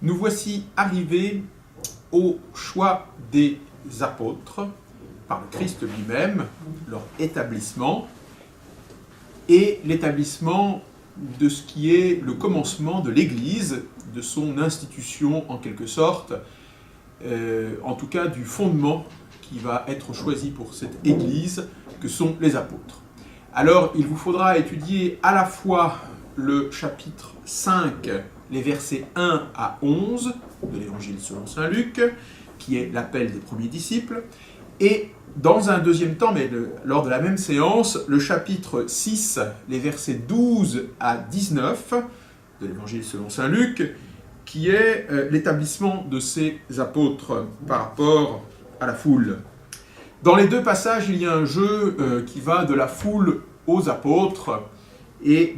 Nous voici arrivés au choix des apôtres par le Christ lui-même, leur établissement et l'établissement de ce qui est le commencement de l'Église, de son institution en quelque sorte, en tout cas du fondement qui va être choisi pour cette Église, que sont les apôtres. Alors il vous faudra étudier à la fois le chapitre 5, les versets 1 à 11 de l'Évangile selon saint Luc, qui est l'appel des premiers disciples, et dans un deuxième temps, mais lors de la même séance, le chapitre 6, les versets 12 à 19 de l'Évangile selon saint Luc, qui est l'établissement de ces apôtres par rapport à la foule. Dans les deux passages, il y a un jeu qui va de la foule aux apôtres, et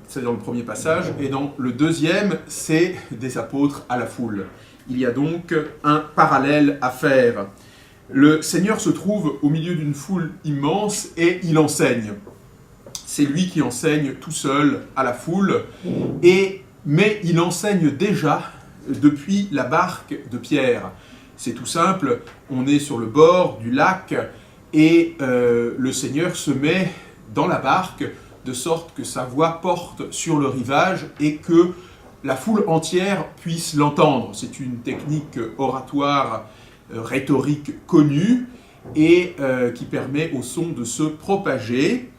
c'est dans le premier passage, et dans le deuxième, c'est des apôtres à la foule. Il y a donc un parallèle à faire. Le Seigneur se trouve au milieu d'une foule immense et il enseigne. C'est lui qui enseigne tout seul à la foule, mais il enseigne déjà depuis la barque de Pierre. C'est tout simple, on est sur le bord du lac et le Seigneur se met dans la barque de sorte que sa voix porte sur le rivage et que la foule entière puisse l'entendre. C'est une technique oratoire, rhétorique connue et qui permet au son de se propager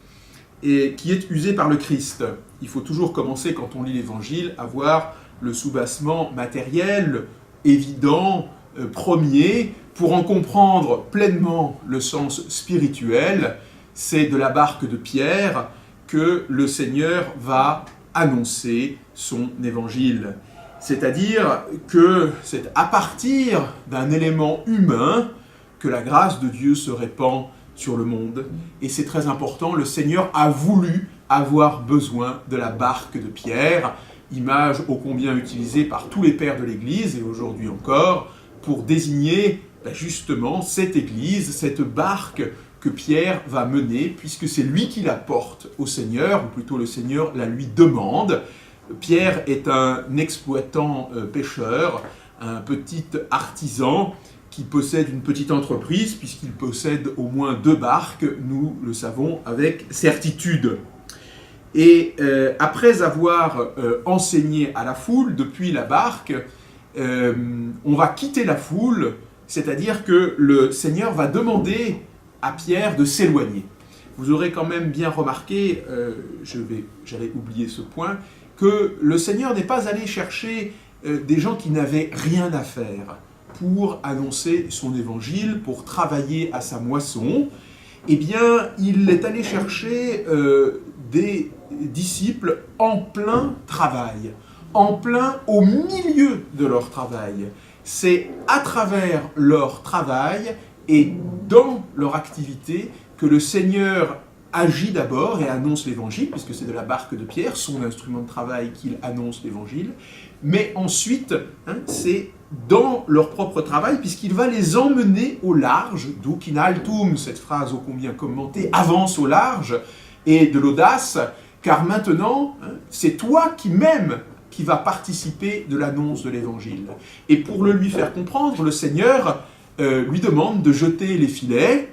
et qui est usée par le Christ. Il faut toujours commencer, quand on lit l'Évangile, à voir le soubassement matériel, évident, premier, pour en comprendre pleinement le sens spirituel. C'est de la barque de Pierre que le Seigneur va annoncer son évangile. C'est-à-dire que c'est à partir d'un élément humain que la grâce de Dieu se répand sur le monde. Et c'est très important, le Seigneur a voulu avoir besoin de la barque de Pierre, image ô combien utilisée par tous les pères de l'Église, et aujourd'hui encore, pour désigner justement cette Église, cette barque que Pierre va mener, puisque c'est lui qui la porte au Seigneur, ou plutôt le Seigneur la lui demande. Pierre est un exploitant pêcheur, un petit artisan qui possède une petite entreprise, puisqu'il possède au moins 2 barques, nous le savons avec certitude. Et après avoir enseigné à la foule depuis la barque, on va quitter la foule, c'est-à-dire que le Seigneur va demander à Pierre de s'éloigner. Vous aurez quand même bien remarqué, j'allais oublier ce point, que le Seigneur n'est pas allé chercher des gens qui n'avaient rien à faire pour annoncer son évangile, pour travailler à sa moisson. Eh bien, il est allé chercher des disciples en plein travail, en plein au milieu de leur travail. C'est à travers leur travail et dans leur activité que le Seigneur agit d'abord et annonce l'évangile, puisque c'est de la barque de Pierre, son instrument de travail, qu'il annonce l'évangile, mais ensuite, c'est dans leur propre travail, puisqu'il va les emmener au large, d'où altum, cette phrase ô combien commentée, avance au large, et de l'audace, car maintenant, c'est toi qui m'aimes, qui va participer de l'annonce de l'évangile. Et pour le lui faire comprendre, le Seigneur lui demande de jeter les filets.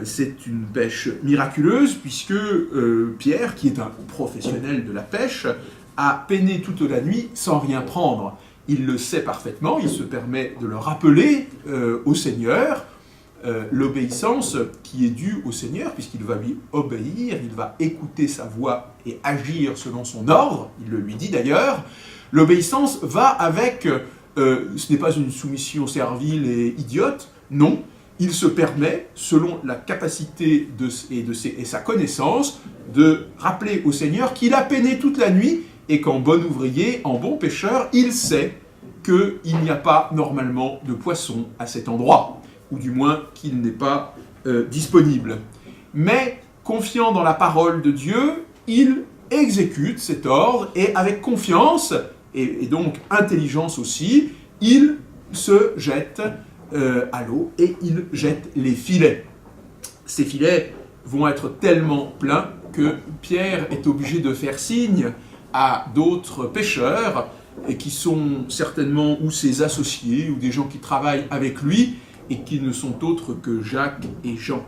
C'est une pêche miraculeuse, puisque Pierre, qui est un professionnel de la pêche, a peiné toute la nuit sans rien prendre. Il le sait parfaitement, il se permet de le rappeler au Seigneur, l'obéissance qui est due au Seigneur, puisqu'il va lui obéir, il va écouter sa voix et agir selon son ordre, il le lui dit d'ailleurs. L'obéissance va avec, ce n'est pas une soumission servile et idiote, non, il se permet, selon la capacité et sa connaissance, de rappeler au Seigneur qu'il a peiné toute la nuit et qu'en bon ouvrier, en bon pêcheur, il sait qu'il n'y a pas normalement de poisson à cet endroit, ou du moins qu'il n'est pas disponible. Mais, confiant dans la parole de Dieu, il exécute cet ordre et avec confiance, et donc intelligence aussi, il se jette à l'eau et il jette les filets. Ces filets vont être tellement pleins que Pierre est obligé de faire signe à d'autres pêcheurs et qui sont certainement ou ses associés, ou des gens qui travaillent avec lui, et qui ne sont autres que Jacques et Jean.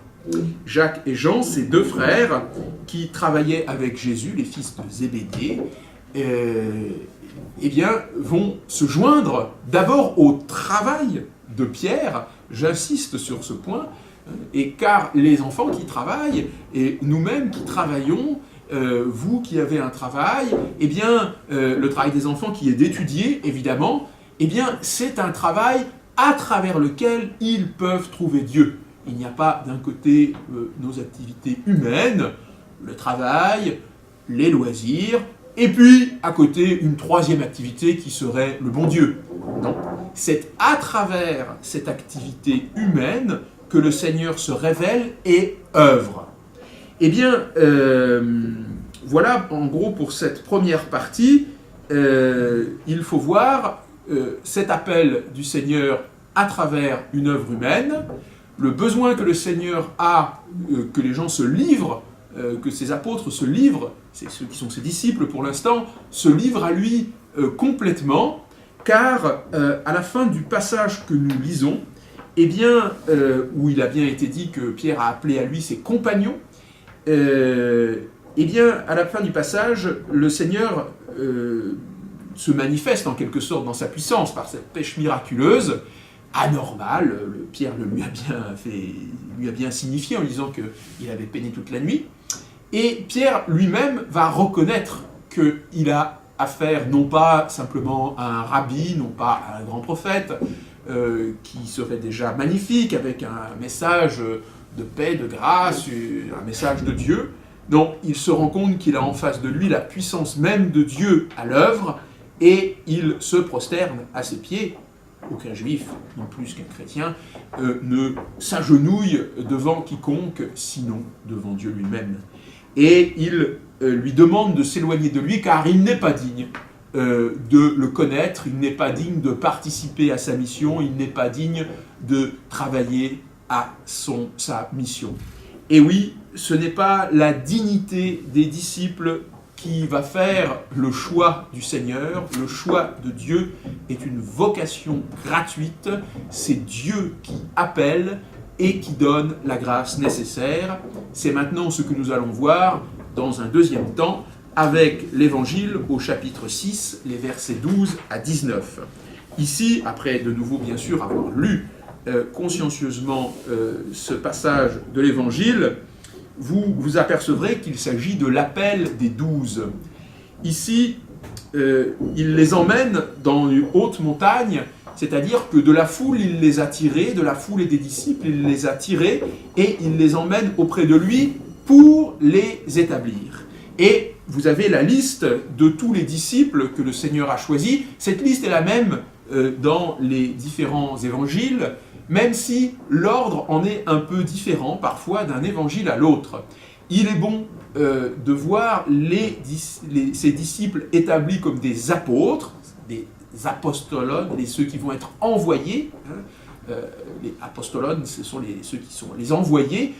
Jacques et Jean, ces deux frères qui travaillaient avec Jésus, les fils de Zébédée, eh bien, vont se joindre d'abord au travail de Pierre, j'insiste sur ce point, et car les enfants qui travaillent, et nous-mêmes qui travaillons, vous qui avez un travail, eh bien, le travail des enfants qui est d'étudier, évidemment, eh bien, c'est un travail à travers lequel ils peuvent trouver Dieu. Il n'y a pas d'un côté nos activités humaines, le travail, les loisirs, et puis à côté une troisième activité qui serait le bon Dieu. Non, c'est à travers cette activité humaine que le Seigneur se révèle et œuvre. Eh bien, voilà en gros pour cette première partie, il faut voir cet appel du Seigneur à travers une œuvre humaine, le besoin que le Seigneur a, que les gens se livrent, que ses apôtres se livrent, c'est ceux qui sont ses disciples pour l'instant, se livrent à lui complètement, car à la fin du passage que nous lisons, eh bien, où il a bien été dit que Pierre a appelé à lui ses compagnons, eh bien, à la fin du passage, le Seigneur se manifeste en quelque sorte dans sa puissance par cette pêche miraculeuse, anormale. Pierre lui a bien signifié en disant qu'il avait peiné toute la nuit. Et Pierre lui-même va reconnaître qu'il a affaire non pas simplement à un rabbi, non pas à un grand prophète, qui serait déjà magnifique, avec un message de paix, de grâce, un message de Dieu. Non, il se rend compte qu'il a en face de lui la puissance même de Dieu à l'œuvre, et il se prosterne à ses pieds. Aucun juif, non plus qu'un chrétien, ne s'agenouille devant quiconque, sinon devant Dieu lui-même. Et il lui demande de s'éloigner de lui, car il n'est pas digne de le connaître, il n'est pas digne de participer à sa mission, il n'est pas digne de travailler à sa mission. Et oui, ce n'est pas la dignité des disciples qui va faire le choix du Seigneur. Le choix de Dieu est une vocation gratuite. C'est Dieu qui appelle et qui donne la grâce nécessaire. C'est maintenant ce que nous allons voir dans un deuxième temps avec l'Évangile au chapitre 6, les versets 12 à 19. Ici, après de nouveau bien sûr avoir lu consciencieusement ce passage de l'Évangile, vous vous apercevrez qu'il s'agit de l'appel des 12. Ici, il les emmène dans une haute montagne, c'est-à-dire que de la foule, il les a tirés, de la foule et des disciples, il les a tirés, et il les emmène auprès de lui pour les établir. Et vous avez la liste de tous les disciples que le Seigneur a choisis. Cette liste est la même dans les différents évangiles, même si l'ordre en est un peu différent parfois d'un évangile à l'autre. Il est bon de voir ces disciples établis comme des apôtres, des apostolones, ceux qui vont être envoyés. Les apostolones, ce sont ceux qui sont les envoyés,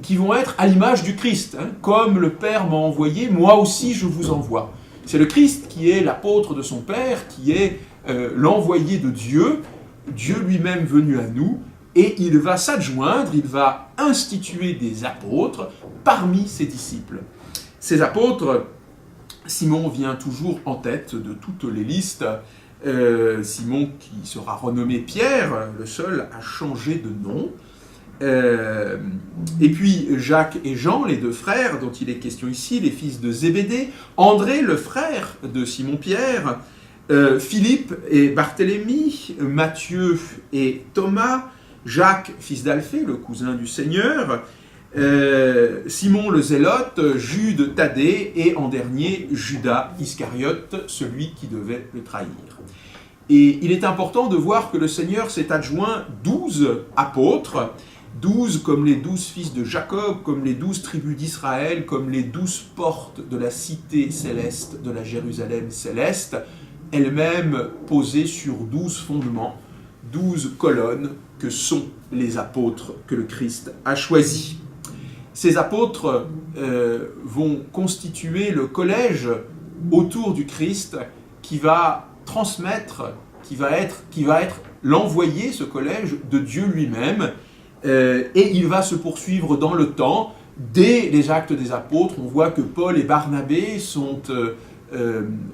qui vont être à l'image du Christ. Comme le Père m'a envoyé, moi aussi je vous envoie. C'est le Christ qui est l'apôtre de son Père, qui est l'envoyé de Dieu, Dieu lui-même venu à nous, et il va s'adjoindre, il va instituer des apôtres parmi ses disciples. Ces apôtres, Simon vient toujours en tête de toutes les listes. Simon qui sera renommé Pierre, le seul à changer de nom. Et puis Jacques et Jean, les deux frères dont il est question ici, les fils de Zébédée, André, le frère de Simon-Pierre, Philippe et Barthélemy, Matthieu et Thomas, Jacques, fils d'Alphée, le cousin du Seigneur, Simon le Zélote, Jude Thaddée et en dernier Judas Iscariote, celui qui devait le trahir. Et il est important de voir que le Seigneur s'est adjoint 12 apôtres, 12 comme les 12 fils de Jacob, comme les 12 tribus d'Israël, comme les 12 portes de la cité céleste, de la Jérusalem céleste, elle-même posée sur 12 fondements, 12 colonnes que sont les apôtres que le Christ a choisis. Ces apôtres vont constituer le collège autour du Christ qui va transmettre, qui va être l'envoyé, ce collège, de Dieu lui-même, et il va se poursuivre dans le temps. Dès les Actes des Apôtres, on voit que Paul et Barnabé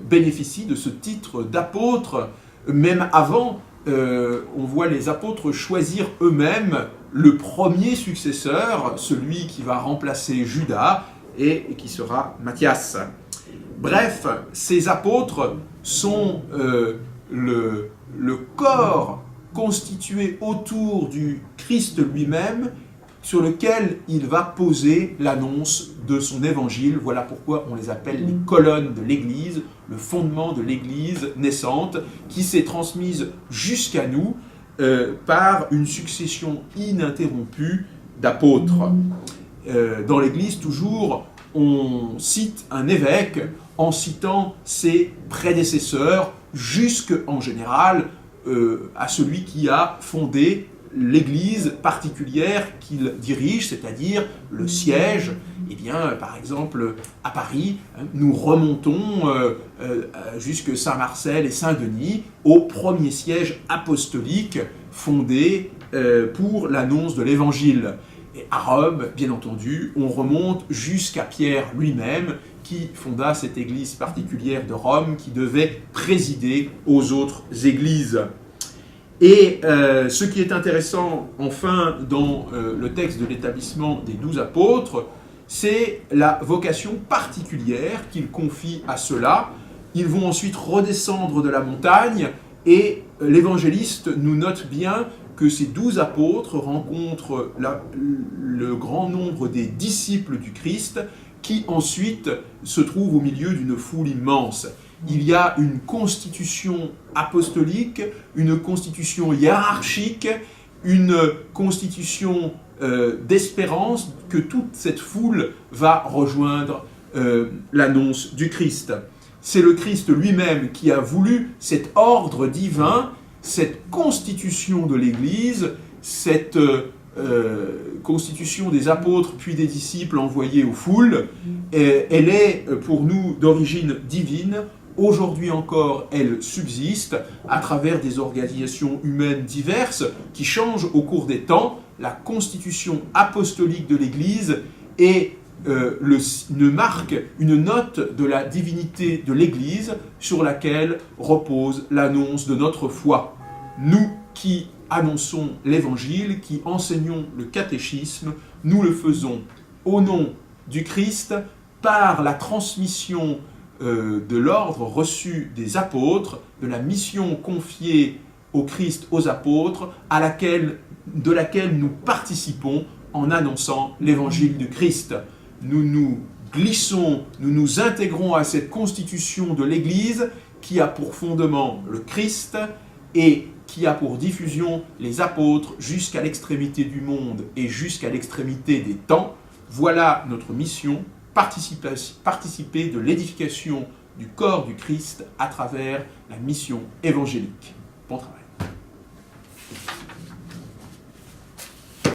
bénéficient de ce titre d'apôtre. Même avant, on voit les apôtres choisir eux-mêmes le premier successeur, celui qui va remplacer Judas et qui sera Matthias. Bref, ces apôtres sont le corps constitué autour du Christ lui-même, sur lequel il va poser l'annonce de son évangile. Voilà pourquoi on les appelle les colonnes de l'Église, le fondement de l'Église naissante, qui s'est transmise jusqu'à nous par une succession ininterrompue d'apôtres. Dans l'Église, toujours, on cite un évêque en citant ses prédécesseurs, jusqu'en général à celui qui a fondé l'Église particulière qu'il dirige, c'est-à-dire le siège. Eh bien, par exemple, à Paris, nous remontons jusque Saint-Marcel et Saint-Denis au premier siège apostolique fondé pour l'annonce de l'Évangile. Et à Rome, bien entendu, on remonte jusqu'à Pierre lui-même, qui fonda cette église particulière de Rome, qui devait présider aux autres églises. Et ce qui est intéressant, enfin, dans le texte de l'établissement des 12 apôtres, c'est la vocation particulière qu'ils confient à ceux-là. Ils vont ensuite redescendre de la montagne, et l'évangéliste nous note bien que ces 12 apôtres rencontrent le grand nombre des disciples du Christ, qui ensuite se trouvent au milieu d'une foule immense. Il y a une constitution apostolique, une constitution hiérarchique, une constitution d'espérance que toute cette foule va rejoindre l'annonce du Christ. C'est le Christ lui-même qui a voulu cet ordre divin, cette constitution de l'Église, cette constitution des apôtres puis des disciples envoyés aux foules. Elle est pour nous d'origine divine. Aujourd'hui encore, elle subsiste à travers des organisations humaines diverses qui changent au cours des temps. La constitution apostolique de l'Église est une marque, une note de la divinité de l'Église sur laquelle repose l'annonce de notre foi. Nous qui annonçons l'Évangile, qui enseignons le catéchisme, nous le faisons au nom du Christ, par la transmission de l'ordre reçu des apôtres, de la mission confiée au Christ aux apôtres, de laquelle nous participons en annonçant l'Évangile du Christ. Nous nous glissons, nous nous intégrons à cette constitution de l'Église qui a pour fondement le Christ et qui a pour diffusion les apôtres jusqu'à l'extrémité du monde et jusqu'à l'extrémité des temps. Voilà notre mission, participer de l'édification du corps du Christ à travers la mission évangélique. Bon travail.